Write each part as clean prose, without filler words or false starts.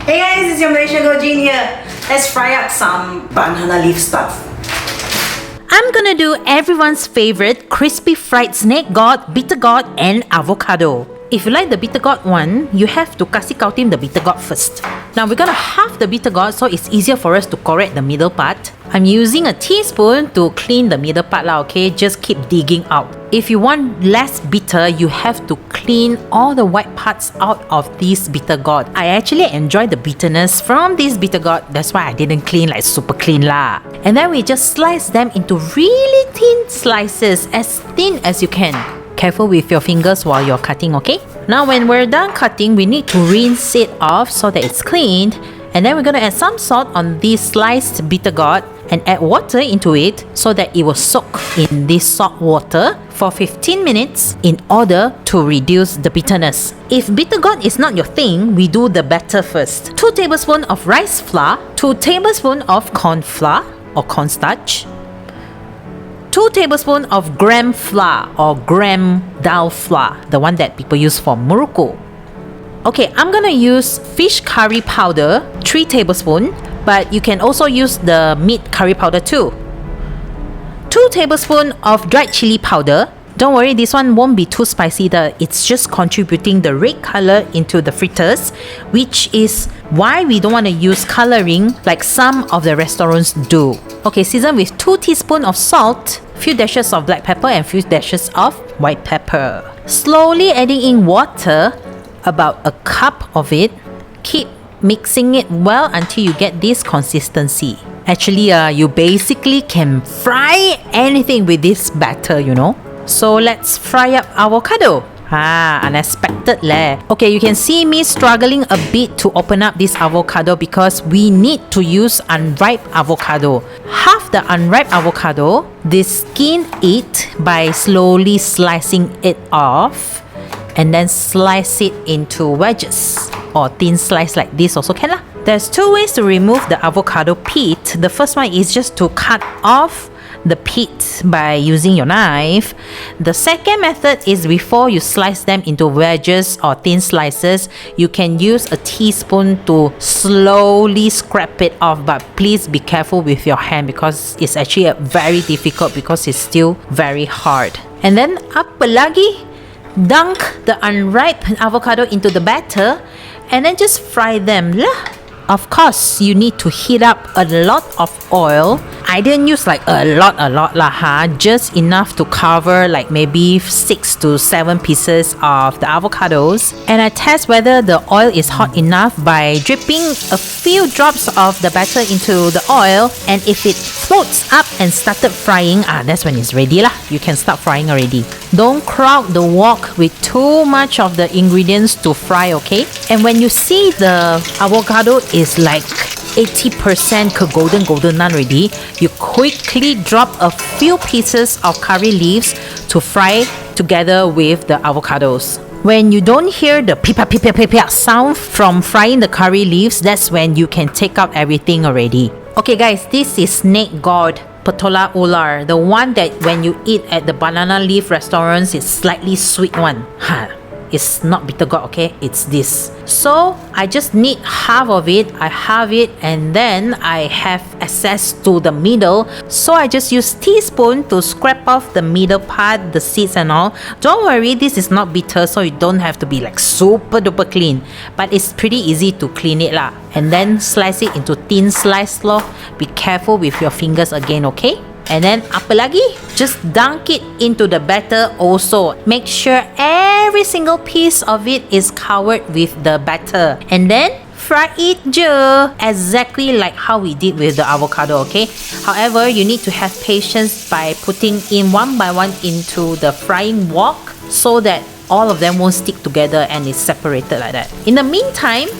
Hey guys, it's your Malaysia Gourd here. Let's fry up some banana leaf stuff. I'm gonna do everyone's favorite crispy fried snake gourd, bitter gourd, and avocado. If you like the bitter gourd one, you have to kasih kautim the bitter gourd first. Now we're gonna halve the bitter gourd so it's easier for us to correct the middle part. I'm using a teaspoon to clean the middle part lah, okay? Just keep digging out. If you want less bitter, you have to clean all the white parts out of this bitter gourd. I actually enjoy the bitterness from this bitter gourd. That's why I didn't clean like super clean lah. And then we just slice them into really thin slices, as thin as you can. Careful with your fingers while you're cutting, okay? Now when we're done cutting, we need to rinse it off so that it's cleaned. And then we're going to add some salt on this sliced bitter gourd and add water into it so that it will soak in this salt water for 15 minutes in order to reduce the bitterness. If bitter gourd is not your thing, we do the batter first. 2 tablespoons of rice flour, 2 tablespoons of corn flour or cornstarch, 2 tablespoons of gram flour or gram dal flour, the one that people use for muruku. Okay, I'm gonna use fish curry powder, 3 tablespoons, but you can also use the meat curry powder too. 2 tablespoons of dried chilli powder. Don't worry, this one won't be too spicy. It's just contributing the red color into the fritters, which is why we don't want to use coloring like some of the restaurants do. Okay, season with 2 teaspoons of salt, few dashes of black pepper and few dashes of white pepper. Slowly adding in water, about a cup of it. Keep mixing it well until you get this consistency. Actually, you basically can fry anything with this batter, you know. So let's fry up avocado. Unexpected leh. Okay, you can see me struggling a bit to open up this avocado because we need to use unripe avocado. Half the unripe avocado, skin it by slowly slicing it off and then slice it into wedges or thin slice like this also can lah. There's 2 ways to remove the avocado pit. The first one is just to cut off the pit by using your knife. The second method is before you slice them into wedges or thin slices, you can use a teaspoon to slowly scrape it off, but please be careful with your hand because it's actually very difficult because it's still very hard. And then apa lagi? Dunk the unripe avocado into the batter and then just fry them lah. Of course, you need to heat up a lot of oil. I didn't use like a lot lah, just enough to cover like maybe 6 to 7 pieces of the avocados. And I test whether the oil is hot enough by dripping a few drops of the batter into the oil. And if it floats up and started frying, that's when it's ready lah. You can start frying already. Don't crowd the wok with too much of the ingredients to fry, okay? And when you see the avocado is like 80% golden done already, you quickly drop a few pieces of curry leaves to fry together with the avocados. When you don't hear the pip sound from frying the curry leaves, that's when you can take out everything already. Okay guys, this is snake gourd petola ular, the one that when you eat at the banana leaf restaurants, it's slightly sweet one. It's not bitter gourd, okay? It's this. So I just need half of it. I have it and then I have access to the middle. So I just use teaspoon to scrape off the middle part, the seeds and all. Don't worry, this is not bitter, so you don't have to be like super duper clean. But it's pretty easy to clean it lah. And then slice it into thin slice lor. Be careful with your fingers again, okay? And then apa lagi? Just dunk it into the batter also. Make sure every single piece of it is covered with the batter. And then fry it je. Exactly like how we did with the avocado, okay? However, you need to have patience by putting in one by one into the frying wok so that all of them won't stick together and it's separated like that. In the meantime,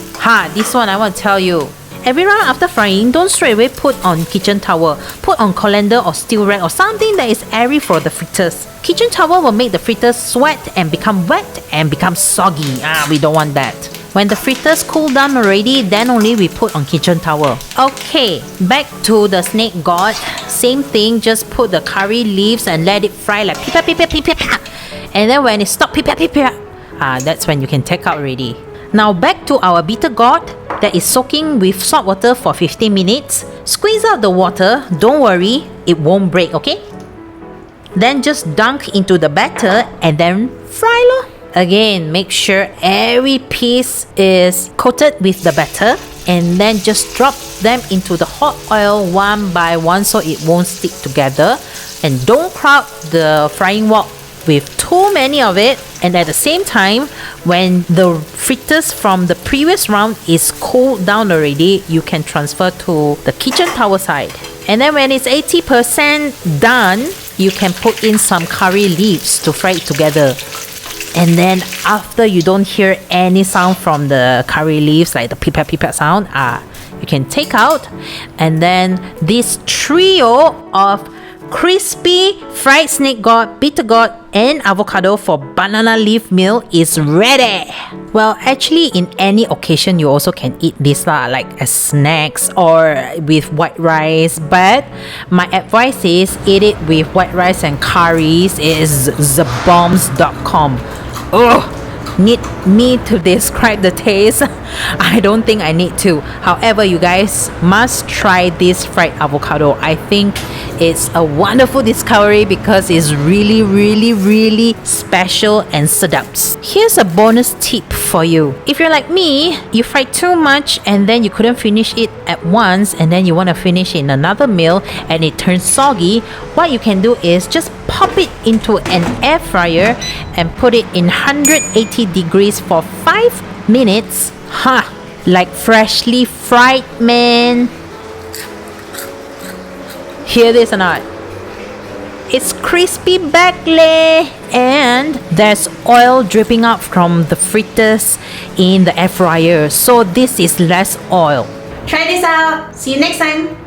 this one I want to tell you. Every round after frying, don't straight away put on kitchen towel. Put on colander or steel rag or something that is airy for the fritters. Kitchen towel will make the fritters sweat and become wet and become soggy. We don't want that. When the fritters cool down already, then only we put on kitchen towel. Okay, back to the snake gourd. Same thing, just put the curry leaves and let it fry like pip. And then when it stops pip, that's when you can take out already. Now back to our bitter gourd. that is soaking with salt water for 15 minutes. Squeeze out the water. Don't worry, it won't break, okay? Then just dunk into the batter and then fry lo. Again, make sure every piece is coated with the batter, and then just drop them into the hot oil one by one so it won't stick together. And don't crowd the frying wok with too many of it. And at the same time, when the fritters from the previous round is cooled down already, you can transfer to the kitchen tower side. And then when it's 80% done, you can put in some curry leaves to fry it together. And then after you don't hear any sound from the curry leaves, like the pipet sound, you can take out. And then this trio of crispy fried snake gourd, bitter gourd, and avocado for banana leaf meal is ready. Well, actually, in any occasion, you also can eat this like as snacks or with white rice. But my advice is eat it with white rice and curries. It is thebombs.com. Need me to describe the taste? I don't think I need to. However, you guys must try this fried avocado. I think it's a wonderful discovery because it's really, really, really special and sedups. Here's a bonus tip for you. If you're like me, you fried too much and then you couldn't finish it at once, and then you want to finish in another meal and it turns soggy, what you can do is just pop it into an air fryer and put it in 180 degrees for 5 minutes. Like freshly fried, man. Hear this or not? It's crispy back leh, and there's oil dripping out from the fritters in the air fryer, so this is less oil. Try this out. See you next time.